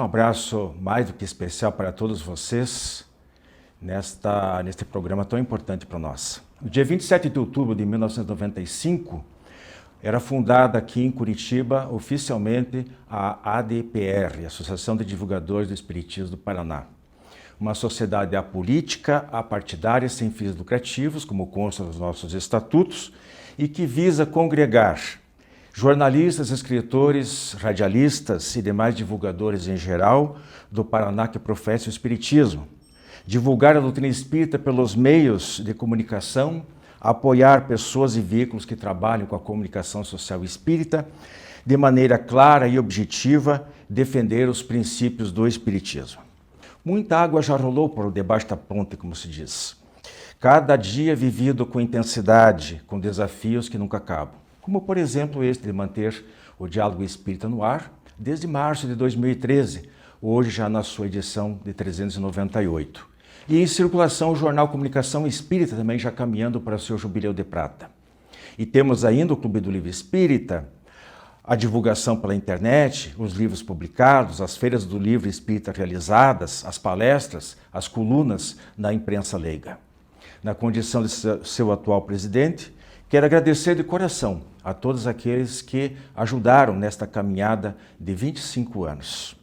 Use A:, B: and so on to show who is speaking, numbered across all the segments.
A: abraço mais do que especial para todos vocês neste programa tão importante para nós. No dia 27 de outubro de 1995, era fundada aqui em Curitiba, oficialmente, a ADPR, Associação de Divulgadores do Espiritismo do Paraná. Uma sociedade apolítica, apartidária, sem fins lucrativos, como consta nos nossos estatutos, e que visa congregar jornalistas, escritores, radialistas e demais divulgadores em geral do Paraná que professam o Espiritismo, divulgar a doutrina espírita pelos meios de comunicação, apoiar pessoas e veículos que trabalham com a comunicação social espírita, de maneira clara e objetiva, defender os princípios do Espiritismo. Muita água já rolou por debaixo da ponte, como se diz. Cada dia vivido com intensidade, com desafios que nunca acabam. Como, por exemplo, este de manter o Diálogo Espírita no ar desde março de 2013, hoje já na sua edição de 398. E em circulação o jornal Comunicação Espírita, também já caminhando para o seu jubileu de prata. E temos ainda o Clube do Livro Espírita, a divulgação pela internet, os livros publicados, as feiras do livro espírita realizadas, as palestras, as colunas na imprensa leiga. Na condição de seu atual presidente, quero agradecer de coração a todos aqueles que ajudaram nesta caminhada de 25 anos.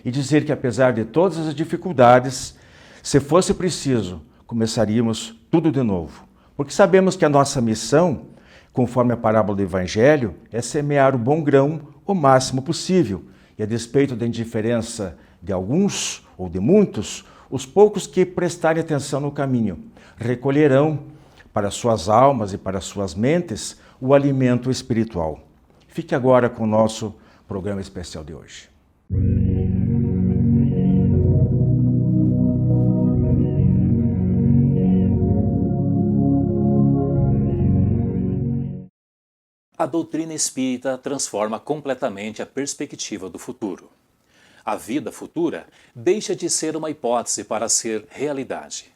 A: E dizer que, apesar de todas as dificuldades, se fosse preciso, começaríamos tudo de novo. Porque sabemos que a nossa missão, conforme a parábola do Evangelho, é semear o bom grão o máximo possível. E a despeito da indiferença de alguns ou de muitos, os poucos que prestarem atenção no caminho recolherão para suas almas e para suas mentes o alimento espiritual. Fique agora com o nosso programa especial de hoje.
B: A doutrina espírita transforma completamente a perspectiva do futuro. A vida futura deixa de ser uma hipótese para ser realidade.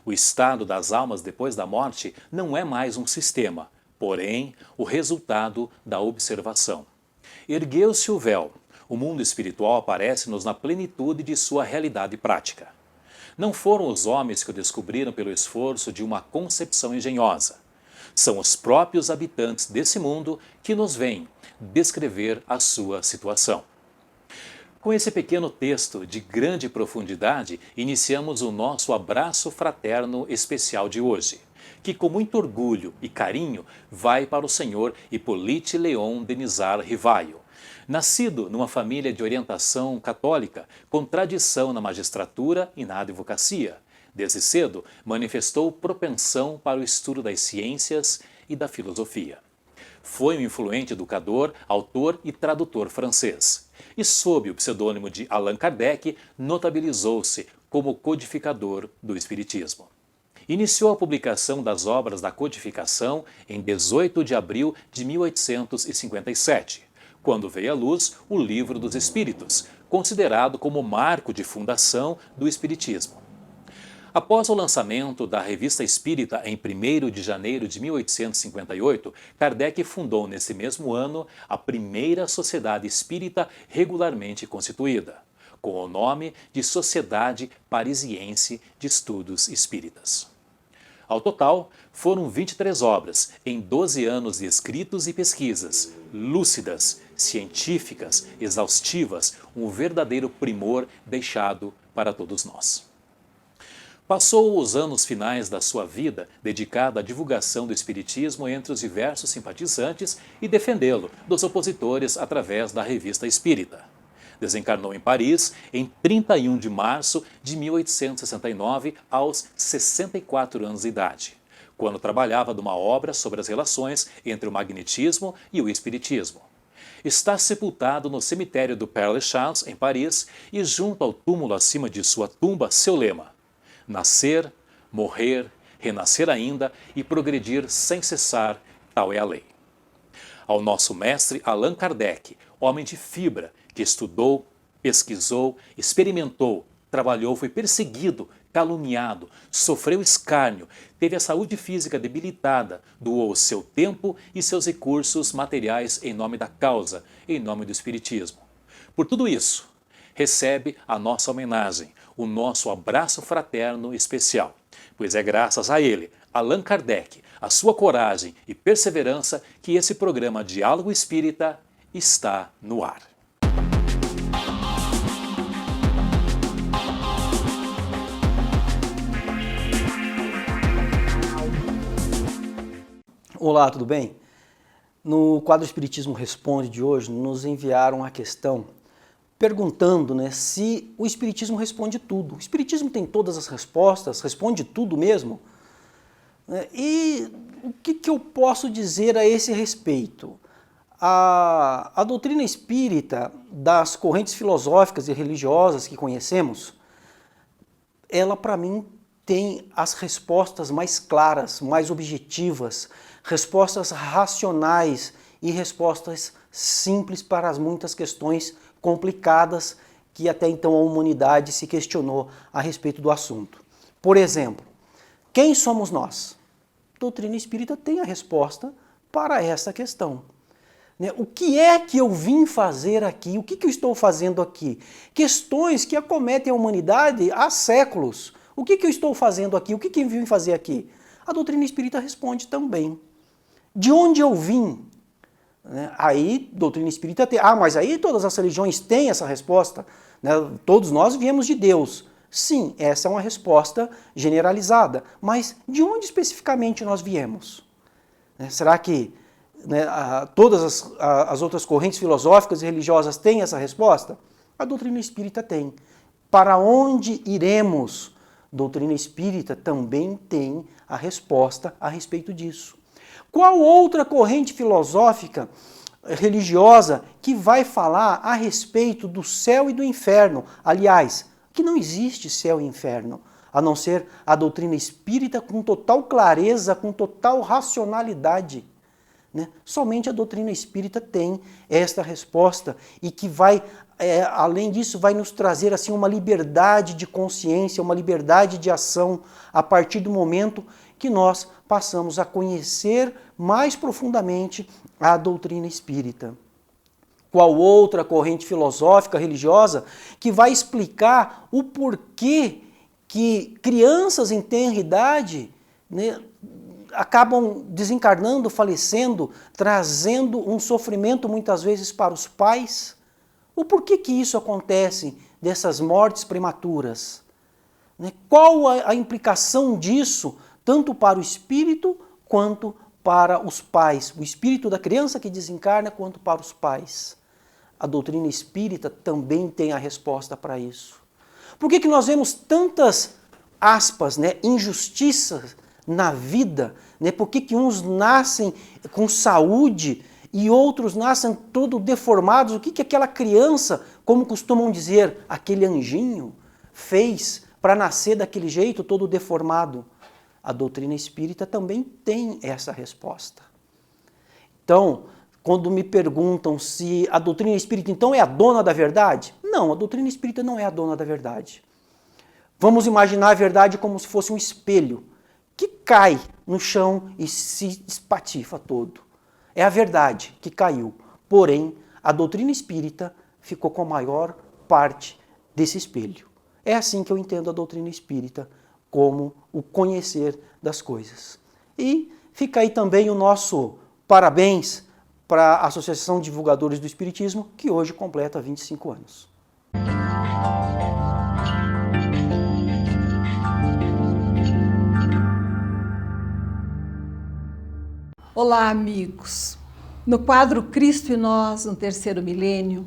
B: O estado das almas depois da morte não é mais um sistema, porém o resultado da observação. Ergueu-se o véu, o mundo espiritual aparece-nos na plenitude de sua realidade prática. Não foram os homens que o descobriram pelo esforço de uma concepção engenhosa. São os próprios habitantes desse mundo que nos vêm descrever a sua situação. Com esse pequeno texto de grande profundidade, iniciamos o nosso abraço fraterno especial de hoje, que com muito orgulho e carinho vai para o senhor Hippolyte Léon Denisard Rivaio. Nascido numa família de orientação católica, com tradição na magistratura e na advocacia, desde cedo manifestou propensão para o estudo das ciências e da filosofia. Foi um influente educador, autor e tradutor francês. E sob o pseudônimo de Allan Kardec, notabilizou-se como codificador do Espiritismo. Iniciou a publicação das obras da codificação em 18 de abril de 1857, quando veio à luz o Livro dos Espíritos, considerado como marco de fundação do Espiritismo. Após o lançamento da Revista Espírita em 1º de janeiro de 1858, Kardec fundou nesse mesmo ano a primeira sociedade espírita regularmente constituída, com o nome de Sociedade Parisiense de Estudos Espíritas. Ao total, foram 23 obras, em 12 anos de escritos e pesquisas, lúcidas, científicas, exaustivas, um verdadeiro primor deixado para todos nós. Passou os anos finais da sua vida dedicado à divulgação do Espiritismo entre os diversos simpatizantes e defendê-lo dos opositores através da Revista Espírita. Desencarnou em Paris em 31 de março de 1869, aos 64 anos de idade, quando trabalhava numa obra sobre as relações entre o magnetismo e o Espiritismo. Está sepultado no cemitério do Père Lachaise, em Paris, e junto ao túmulo acima de sua tumba, seu lema: nascer, morrer, renascer ainda e progredir sem cessar, tal é a lei. Ao nosso mestre Allan Kardec, homem de fibra, que estudou, pesquisou, experimentou, trabalhou, foi perseguido, caluniado, sofreu escárnio, teve a saúde física debilitada, doou seu tempo e seus recursos materiais em nome da causa, em nome do Espiritismo. Por tudo isso, recebe a nossa homenagem, o nosso abraço fraterno especial, pois é graças a ele, Allan Kardec, a sua coragem e perseverança, que esse programa Diálogo Espírita está no ar.
C: Olá, tudo bem? No quadro Espiritismo Responde de hoje, nos enviaram a questão perguntando, se o Espiritismo responde tudo. O Espiritismo tem todas as respostas, responde tudo mesmo? E o que eu posso dizer a esse respeito? A doutrina espírita, das correntes filosóficas e religiosas que conhecemos, ela, para mim, tem as respostas mais claras, mais objetivas, respostas racionais e respostas simples para as muitas questões complicadas que até então a humanidade se questionou a respeito do assunto. Por exemplo, quem somos nós? A doutrina espírita tem a resposta para essa questão. O que é que eu vim fazer aqui? O que eu estou fazendo aqui? Questões que acometem a humanidade há séculos. O que eu estou fazendo aqui? O que eu vim fazer aqui? A doutrina espírita responde também. De onde eu vim? Aí, doutrina espírita tem... mas aí todas as religiões têm essa resposta. Todos nós viemos de Deus. Sim, essa é uma resposta generalizada. Mas de onde especificamente nós viemos? Será que todas as outras correntes filosóficas e religiosas têm essa resposta? A doutrina espírita tem. Para onde iremos? A doutrina espírita também tem a resposta a respeito disso. Qual outra corrente filosófica, religiosa, que vai falar a respeito do céu e do inferno? Aliás, que não existe céu e inferno, a não ser a doutrina espírita com total clareza, com total racionalidade. Somente a doutrina espírita tem esta resposta e que vai, além disso, vai nos trazer assim uma liberdade de consciência, uma liberdade de ação a partir do momento que nós passamos a conhecer mais profundamente a doutrina espírita. Qual outra corrente filosófica, religiosa, que vai explicar o porquê que crianças em tenra idade acabam desencarnando, falecendo, trazendo um sofrimento muitas vezes para os pais? O porquê que isso acontece, dessas mortes prematuras? Qual a implicação disso, tanto para o espírito quanto para os pais? O espírito da criança que desencarna quanto para os pais. A doutrina espírita também tem a resposta para isso. Por que nós vemos tantas, aspas, injustiças na vida? Por que uns nascem com saúde e outros nascem todo deformados? O que aquela criança, como costumam dizer, aquele anjinho, fez para nascer daquele jeito, todo deformado? A doutrina espírita também tem essa resposta. Então, quando me perguntam se a doutrina espírita então é a dona da verdade, não, a doutrina espírita não é a dona da verdade. Vamos imaginar a verdade como se fosse um espelho que cai no chão e se espatifa todo. É a verdade que caiu, porém a doutrina espírita ficou com a maior parte desse espelho. É assim que eu entendo a doutrina espírita, como o conhecer das coisas. E fica aí também o nosso parabéns para a Associação de Divulgadores do Espiritismo, que hoje completa 25 anos.
D: Olá, amigos! No quadro Cristo e Nós, no terceiro milênio,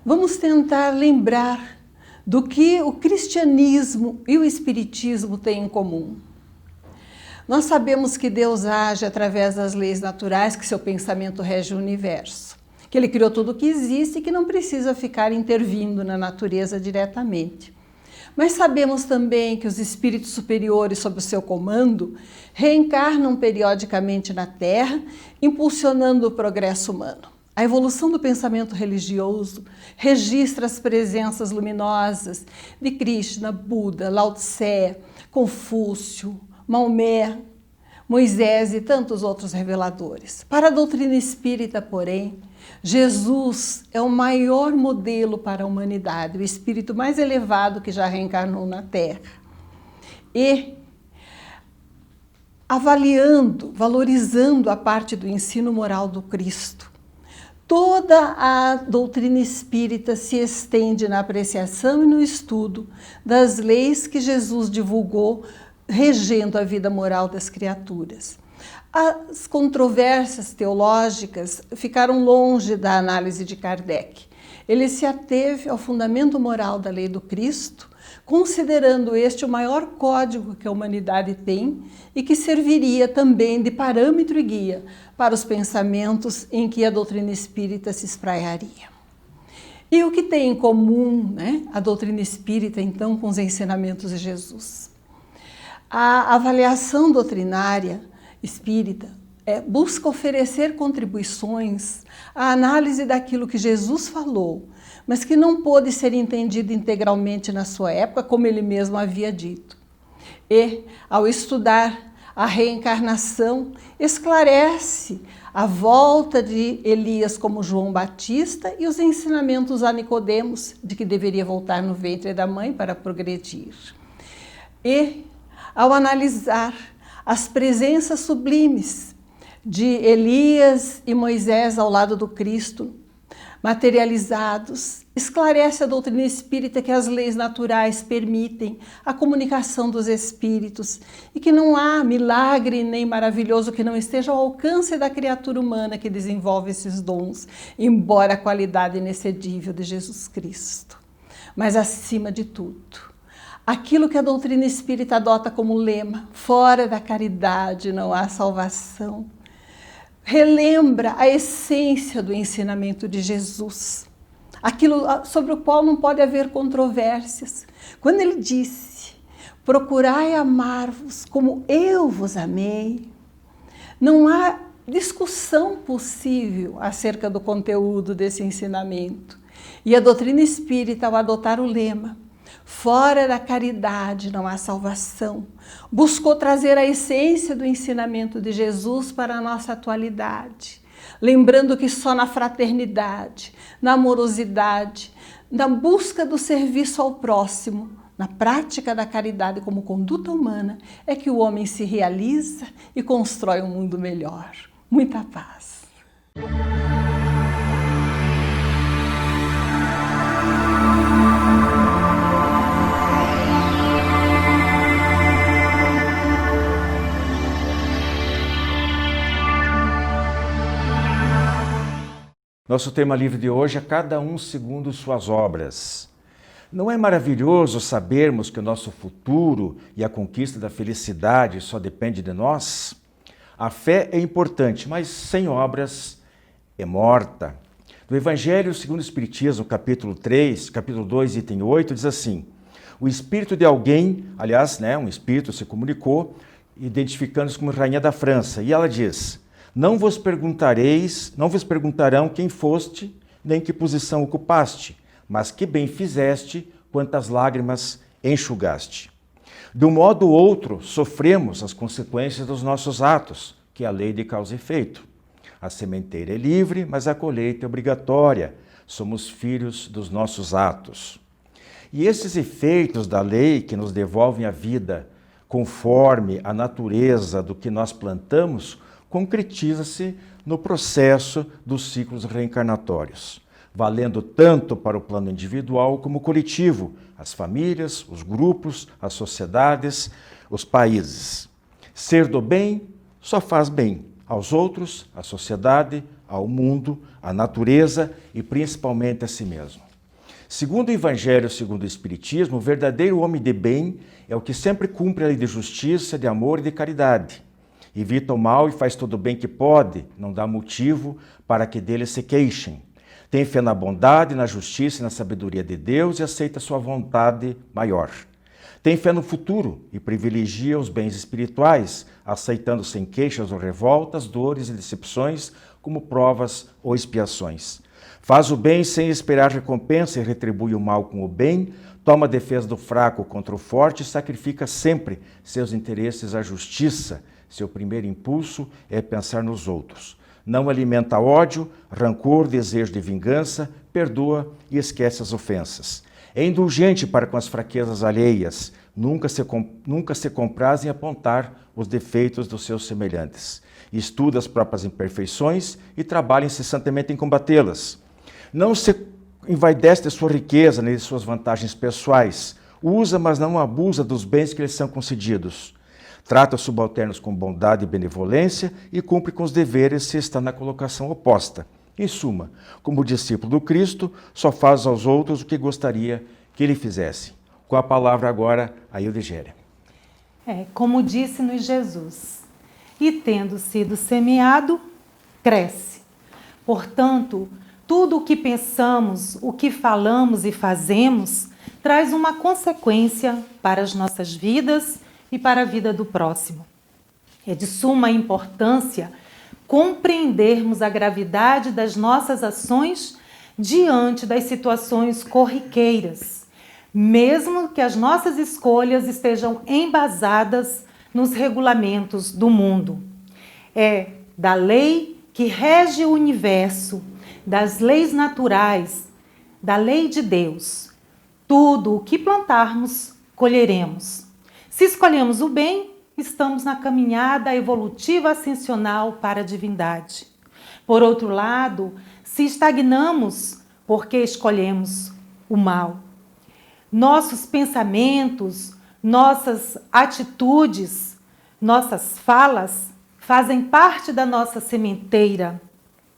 D: vamos tentar lembrar do que o cristianismo e o espiritismo têm em comum. Nós sabemos que Deus age através das leis naturais, que seu pensamento rege o universo, que Ele criou tudo o que existe e que não precisa ficar intervindo na natureza diretamente. Mas sabemos também que os espíritos superiores, sob o seu comando, reencarnam periodicamente na Terra, impulsionando o progresso humano. A evolução do pensamento religioso registra as presenças luminosas de Krishna, Buda, Lao Tse, Confúcio, Maomé, Moisés e tantos outros reveladores. Para a doutrina espírita, porém, Jesus é o maior modelo para a humanidade, o espírito mais elevado que já reencarnou na Terra. E avaliando, valorizando a parte do ensino moral do Cristo, toda a doutrina espírita se estende na apreciação e no estudo das leis que Jesus divulgou, regendo a vida moral das criaturas. As controvérsias teológicas ficaram longe da análise de Kardec. Ele se ateve ao fundamento moral da lei do Cristo, considerando este o maior código que a humanidade tem e que serviria também de parâmetro e guia para os pensamentos em que a doutrina espírita se espraiaria. E o que tem em comum, né, a doutrina espírita, então, com os ensinamentos de Jesus? A avaliação doutrinária espírita busca oferecer contribuições à análise daquilo que Jesus falou, mas que não pôde ser entendido integralmente na sua época, como ele mesmo havia dito. E, ao estudar a reencarnação, esclarece a volta de Elias como João Batista e os ensinamentos a Nicodemos de que deveria voltar no ventre da mãe para progredir. E, ao analisar as presenças sublimes de Elias e Moisés ao lado do Cristo, materializados, esclarece a doutrina espírita que as leis naturais permitem a comunicação dos espíritos e que não há milagre nem maravilhoso que não esteja ao alcance da criatura humana que desenvolve esses dons, embora a qualidade inexcedível de Jesus Cristo. Mas, acima de tudo, aquilo que a doutrina espírita adota como lema, fora da caridade não há salvação, relembra a essência do ensinamento de Jesus, aquilo sobre o qual não pode haver controvérsias. Quando ele disse, procurai amar-vos como eu vos amei, não há discussão possível acerca do conteúdo desse ensinamento. E a doutrina espírita, ao adotar o lema, fora da caridade não há salvação, buscou trazer a essência do ensinamento de Jesus para a nossa atualidade, lembrando que só na fraternidade, na amorosidade, na busca do serviço ao próximo, na prática da caridade como conduta humana, é que o homem se realiza e constrói um mundo melhor. Muita paz.
A: Nosso tema livre de hoje é cada um segundo suas obras. Não é maravilhoso sabermos que o nosso futuro e a conquista da felicidade só depende de nós? A fé é importante, mas sem obras é morta. No Evangelho segundo o Espiritismo, capítulo 3, capítulo 2, item 8, diz assim: o espírito de alguém, aliás, um espírito se comunicou, identificando-se como rainha da França, e ela diz: não vos perguntarão quem foste, nem que posição ocupaste, mas que bem fizeste, quantas lágrimas enxugaste. De um modo ou outro, sofremos as consequências dos nossos atos, que é a lei de causa e efeito. A sementeira é livre, mas a colheita é obrigatória. Somos filhos dos nossos atos. E esses efeitos da lei que nos devolvem a vida, conforme a natureza do que nós plantamos, concretiza-se no processo dos ciclos reencarnatórios, valendo tanto para o plano individual como coletivo, as famílias, os grupos, as sociedades, os países. Ser do bem só faz bem aos outros, à sociedade, ao mundo, à natureza e principalmente a si mesmo. Segundo o Evangelho, segundo o Espiritismo, o verdadeiro homem de bem é o que sempre cumpre a lei de justiça, de amor e de caridade. Evita o mal e faz todo o bem que pode, não dá motivo para que dele se queixem. Tem fé na bondade, na justiça e na sabedoria de Deus e aceita sua vontade maior. Tem fé no futuro e privilegia os bens espirituais, aceitando sem queixas ou revoltas, dores e decepções como provas ou expiações. Faz o bem sem esperar recompensa e retribui o mal com o bem, toma a defesa do fraco contra o forte e sacrifica sempre seus interesses à justiça. Seu primeiro impulso é pensar nos outros. Não alimenta ódio, rancor, desejo de vingança, perdoa e esquece as ofensas. É indulgente para com as fraquezas alheias, nunca se compraz em apontar os defeitos dos seus semelhantes. Estuda as próprias imperfeições e trabalha incessantemente em combatê-las. Não se envaidece de sua riqueza nem de suas vantagens pessoais. Usa, mas não abusa dos bens que lhe são concedidos. Trata os subalternos com bondade e benevolência e cumpre com os deveres se está na colocação oposta. Em suma, como discípulo do Cristo, só faz aos outros o que gostaria que ele fizesse. Com a palavra agora, a Eudegéria.
E: Como disse-nos Jesus, e tendo sido semeado, cresce. Portanto, tudo o que pensamos, o que falamos e fazemos, traz uma consequência para as nossas vidas e para a vida do próximo. É de suma importância compreendermos a gravidade das nossas ações diante das situações corriqueiras, mesmo que as nossas escolhas estejam embasadas nos regulamentos do mundo. É da lei que rege o universo, das leis naturais, da lei de Deus. Tudo o que plantarmos, colheremos. Se escolhemos o bem, estamos na caminhada evolutiva ascensional para a divindade. Por outro lado, se estagnamos porque escolhemos o mal. Nossos pensamentos, nossas atitudes, nossas falas fazem parte da nossa sementeira,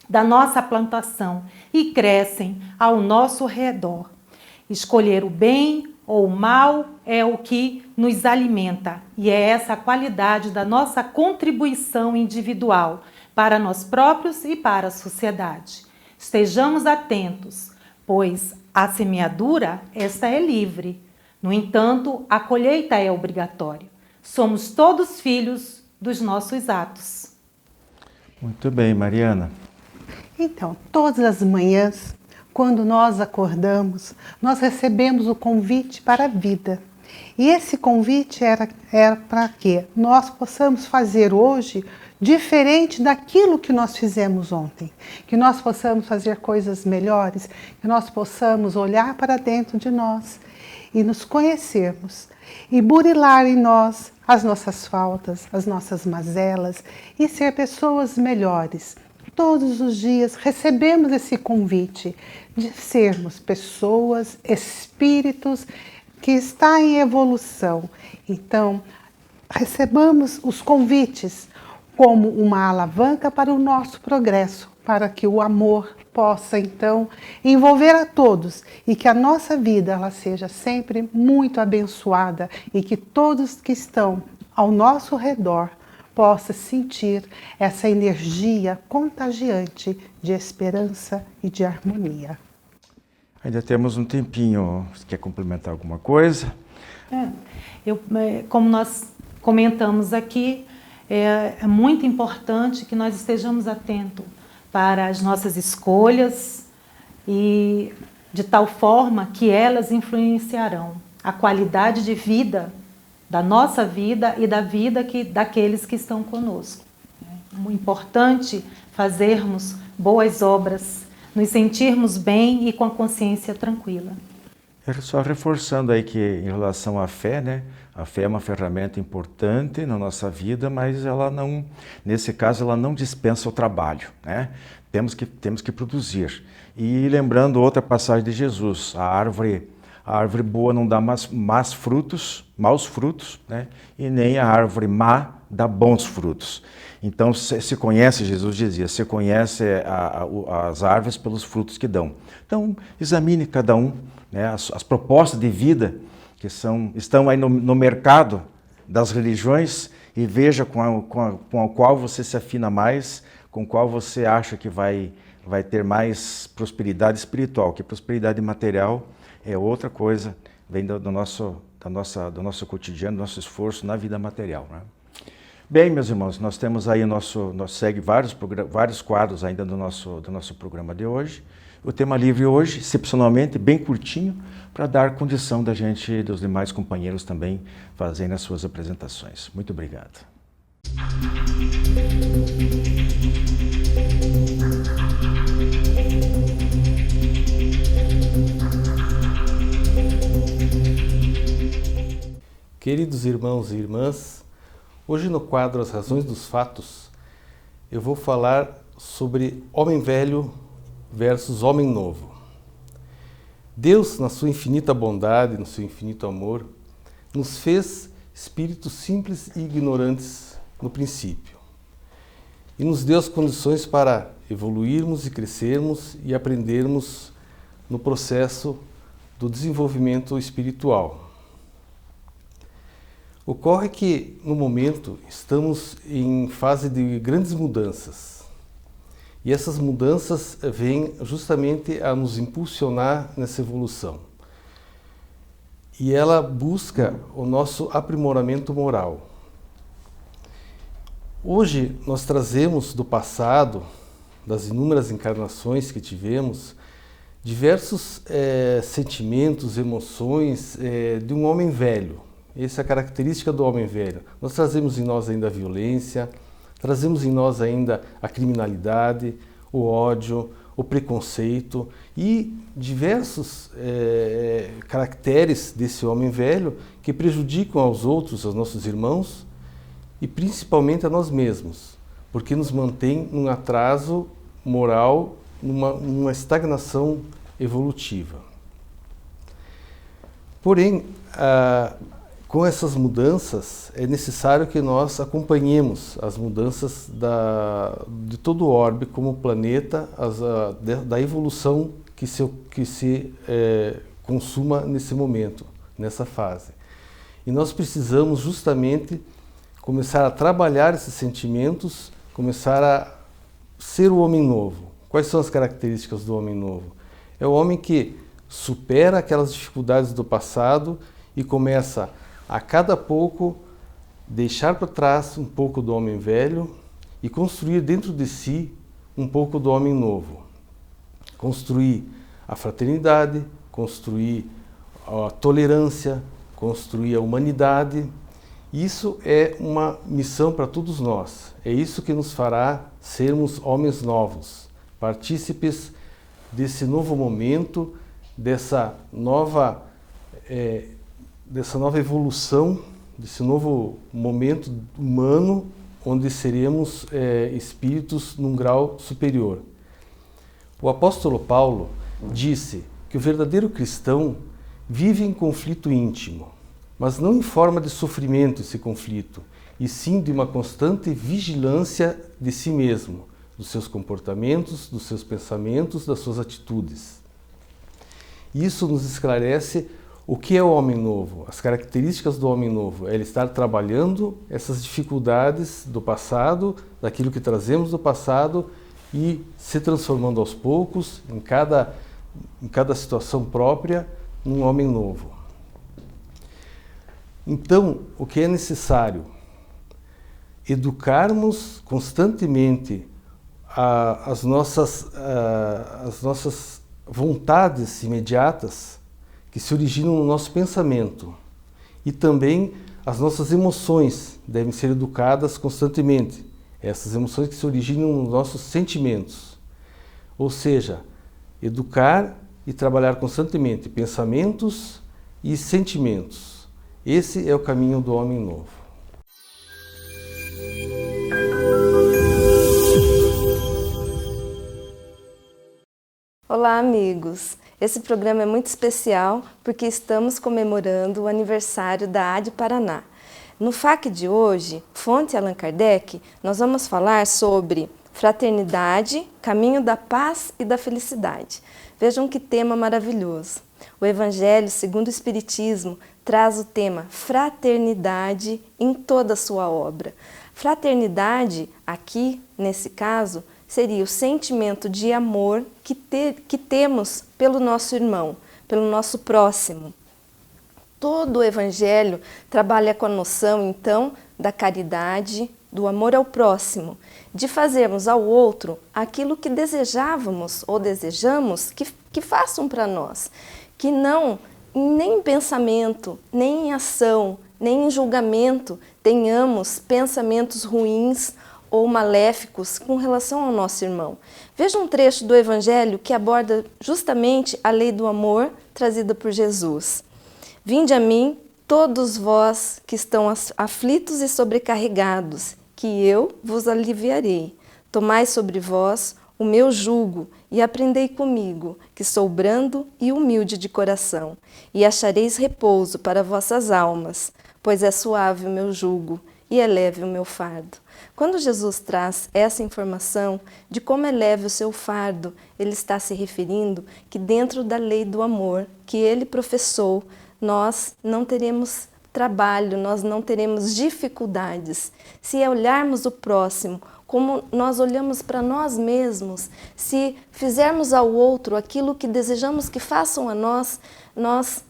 E: da nossa plantação e crescem ao nosso redor. Escolher o bem ou o mal é o que nos alimenta e é essa a qualidade da nossa contribuição individual para nós próprios e para a sociedade. Estejamos atentos, pois a semeadura, esta é livre. No entanto, a colheita é obrigatória. Somos todos filhos dos nossos atos.
A: Muito bem, Mariana.
F: Então, todas as manhãs, quando nós acordamos, nós recebemos o convite para a vida. E esse convite era para que nós possamos fazer hoje diferente daquilo que nós fizemos ontem. Que nós possamos fazer coisas melhores, que nós possamos olhar para dentro de nós e nos conhecermos e burilar em nós as nossas faltas, as nossas mazelas e ser pessoas melhores. Todos os dias recebemos esse convite de sermos pessoas, espíritos que está em evolução. Então, recebamos os convites como uma alavanca para o nosso progresso, para que o amor possa, então, envolver a todos e que a nossa vida ela seja sempre muito abençoada e que todos que estão ao nosso redor possa sentir essa energia contagiante de esperança e de harmonia.
A: Ainda temos um tempinho. Você quer complementar alguma coisa?
E: Como nós comentamos aqui, é muito importante que nós estejamos atentos para as nossas escolhas e de tal forma que elas influenciarão a qualidade de vida da nossa vida e da vida daqueles que estão conosco. É muito importante fazermos boas obras, nos sentirmos bem e com a consciência tranquila.
A: Só reforçando aí que em relação à fé, né? A fé é uma ferramenta importante na nossa vida, mas ela não, nesse caso, ela não dispensa o trabalho, né? Temos que produzir. E lembrando outra passagem de Jesus, a árvore boa não dá maus frutos, né? E nem a árvore má dá bons frutos. Então, se conhece, Jesus dizia, se conhece as árvores pelos frutos que dão. Então, examine cada um, né, as propostas de vida que estão aí no mercado das religiões e veja com a qual você se afina mais, com qual você acha que vai ter mais prosperidade espiritual, que prosperidade material é outra coisa, vem do nosso cotidiano, do nosso esforço na vida material, né? Bem, meus irmãos, nós temos aí nós segue vários quadros ainda do nosso programa de hoje. O tema livre hoje, excepcionalmente, bem curtinho, para dar condição dos demais companheiros também fazerem as suas apresentações. Muito obrigado.
G: Queridos irmãos e irmãs, hoje no quadro As Razões dos Fatos, eu vou falar sobre homem velho versus homem novo. Deus, na sua infinita bondade, no seu infinito amor, nos fez espíritos simples e ignorantes no princípio. E nos deu as condições para evoluirmos e crescermos e aprendermos no processo do desenvolvimento espiritual. Ocorre que, no momento, estamos em fase de grandes mudanças. E essas mudanças vêm justamente a nos impulsionar nessa evolução. E ela busca o nosso aprimoramento moral. Hoje nós trazemos do passado, das inúmeras encarnações que tivemos, diversos sentimentos, emoções de um homem velho. Essa é a característica do homem velho. Nós trazemos em nós ainda a violência, trazemos em nós ainda a criminalidade, o ódio, o preconceito e diversos caracteres desse homem velho que prejudicam aos outros, aos nossos irmãos e principalmente a nós mesmos, porque nos mantém num atraso moral, numa estagnação evolutiva. Porém, com essas mudanças, é necessário que nós acompanhemos as mudanças de todo o orbe como planeta, da evolução que se consuma nesse momento, nessa fase. E nós precisamos justamente começar a trabalhar esses sentimentos, começar a ser o homem novo. Quais são as características do homem novo? É o homem que supera aquelas dificuldades do passado e começa a cada pouco deixar para trás um pouco do homem velho e construir dentro de si um pouco do homem novo. Construir a fraternidade, construir a tolerância, construir a humanidade. Isso é uma missão para todos nós. É isso que nos fará sermos homens novos, partícipes desse novo momento, dessa nova evolução, desse novo momento humano, onde seremos espíritos num grau superior. O apóstolo Paulo disse que o verdadeiro cristão vive em conflito íntimo, mas não em forma de sofrimento esse conflito, e sim de uma constante vigilância de si mesmo, dos seus comportamentos, dos seus pensamentos, das suas atitudes. Isso nos esclarece o que é o homem novo, as características do homem novo. É ele estar trabalhando essas dificuldades do passado, daquilo que trazemos do passado e se transformando aos poucos, em cada situação própria, num homem novo. Então, o que é necessário? Educarmos constantemente as nossas vontades imediatas que se originam no nosso pensamento, e também as nossas emoções devem ser educadas constantemente, essas emoções que se originam nos nossos sentimentos, ou seja, educar e trabalhar constantemente pensamentos e sentimentos. Esse é o caminho do homem novo.
H: Olá, amigos! Esse programa é muito especial porque estamos comemorando o aniversário da AD Paraná. No FAQ de hoje, Fonte Allan Kardec, nós vamos falar sobre fraternidade, caminho da paz e da felicidade. Vejam que tema maravilhoso. O Evangelho, segundo o Espiritismo, traz o tema fraternidade em toda a sua obra. Fraternidade, aqui, nesse caso, seria o sentimento de amor que temos pelo nosso irmão, pelo nosso próximo. Todo o Evangelho trabalha com a noção, então, da caridade, do amor ao próximo, de fazermos ao outro aquilo que desejávamos ou desejamos que façam para nós, que não, nem em pensamento, nem em ação, nem em julgamento, tenhamos pensamentos ruins ou maléficos com relação ao nosso irmão. Veja um trecho do Evangelho que aborda justamente a lei do amor trazida por Jesus. Vinde a mim, todos vós que estão aflitos e sobrecarregados, que eu vos aliviarei. Tomai sobre vós o meu jugo e aprendei comigo, que sou brando e humilde de coração, e achareis repouso para vossas almas, pois é suave o meu jugo e é leve o meu fardo. Quando Jesus traz essa informação de como é leve o seu fardo, ele está se referindo que dentro da lei do amor que ele professou, nós não teremos trabalho, nós não teremos dificuldades. Se olharmos o próximo como nós olhamos para nós mesmos, se fizermos ao outro aquilo que desejamos que façam a nós, nós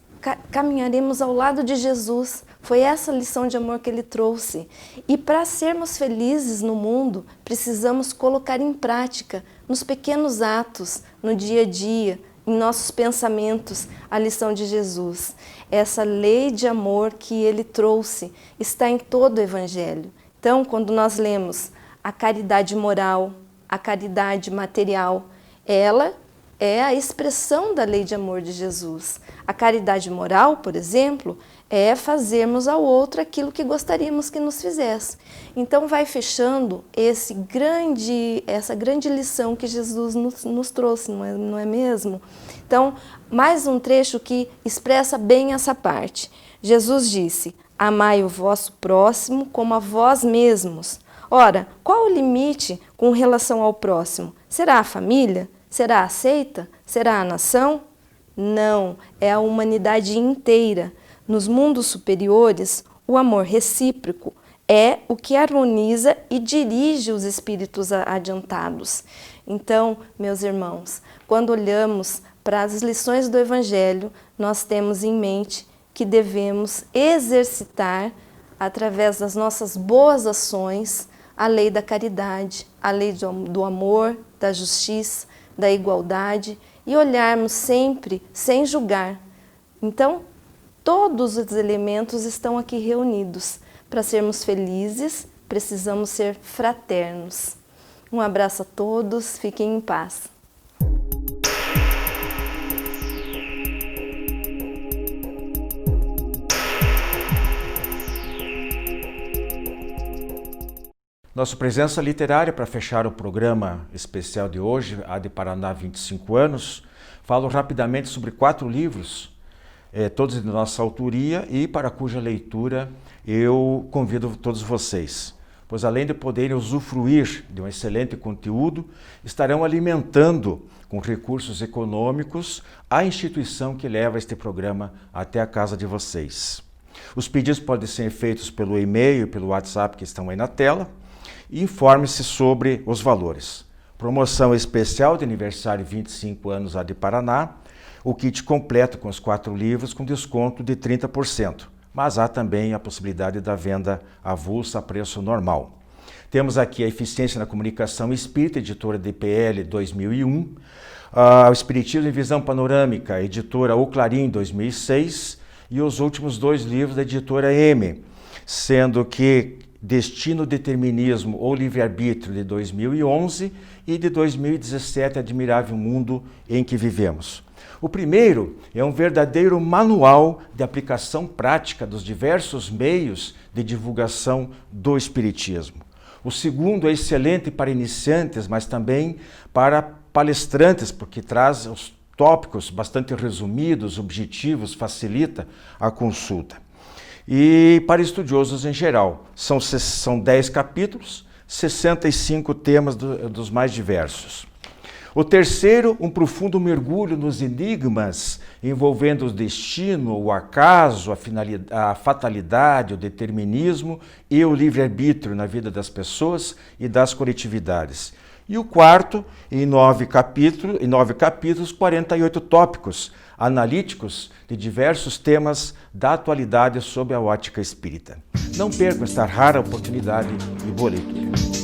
H: caminharemos ao lado de Jesus. Foi essa lição de amor que ele trouxe. E para sermos felizes no mundo, precisamos colocar em prática, nos pequenos atos, no dia a dia, em nossos pensamentos, a lição de Jesus. Essa lei de amor que ele trouxe está em todo o Evangelho. Então, quando nós lemos a caridade moral, a caridade material, ela é a expressão da lei de amor de Jesus. A caridade moral, por exemplo, é fazermos ao outro aquilo que gostaríamos que nos fizesse. Então vai fechando essa grande lição que Jesus nos trouxe, não é mesmo? Então, mais um trecho que expressa bem essa parte. Jesus disse: amai o vosso próximo como a vós mesmos. Ora, qual o limite com relação ao próximo? Será a família? Será a seita? Será a nação? Não, é a humanidade inteira. Nos mundos superiores, o amor recíproco é o que harmoniza e dirige os espíritos adiantados. Então, meus irmãos, quando olhamos para as lições do Evangelho, nós temos em mente que devemos exercitar, através das nossas boas ações, a lei da caridade, a lei do amor, da justiça, da igualdade, e olharmos sempre sem julgar. Então, todos os elementos estão aqui reunidos. Para sermos felizes, precisamos ser fraternos. Um abraço a todos, fiquem em paz.
A: Nossa presença literária para fechar o programa especial de hoje, AD Paraná 25 anos. Falo rapidamente sobre 4 livros, todos de nossa autoria, e para cuja leitura eu convido todos vocês. Pois além de poderem usufruir de um excelente conteúdo, estarão alimentando com recursos econômicos a instituição que leva este programa até a casa de vocês. Os pedidos podem ser feitos pelo e-mail e pelo WhatsApp que estão aí na tela. E informe-se sobre os valores. Promoção especial de aniversário 25 anos AD Paraná, o kit completo com os 4 livros com desconto de 30%, mas há também a possibilidade da venda avulsa a preço normal. Temos aqui a Eficiência na Comunicação Espírita, editora DPL 2001, o Espiritismo em Visão Panorâmica, editora O Clarim 2006, e os últimos 2 livros da editora M, sendo que Destino, Determinismo ou Livre-Arbítrio de 2011 e de 2017, Admirável Mundo em que Vivemos. O primeiro é um verdadeiro manual de aplicação prática dos diversos meios de divulgação do Espiritismo. O segundo é excelente para iniciantes, mas também para palestrantes, porque traz os tópicos bastante resumidos, objetivos, facilita a consulta. E para estudiosos em geral, são 10 capítulos, 65 temas dos mais diversos. O terceiro, um profundo mergulho nos enigmas envolvendo o destino, o acaso, a fatalidade, o determinismo e o livre-arbítrio na vida das pessoas e das coletividades. E o quarto, em 9 capítulos, 48 tópicos analíticos de diversos temas da atualidade sob a ótica espírita. Não percam esta rara oportunidade e boa leitura.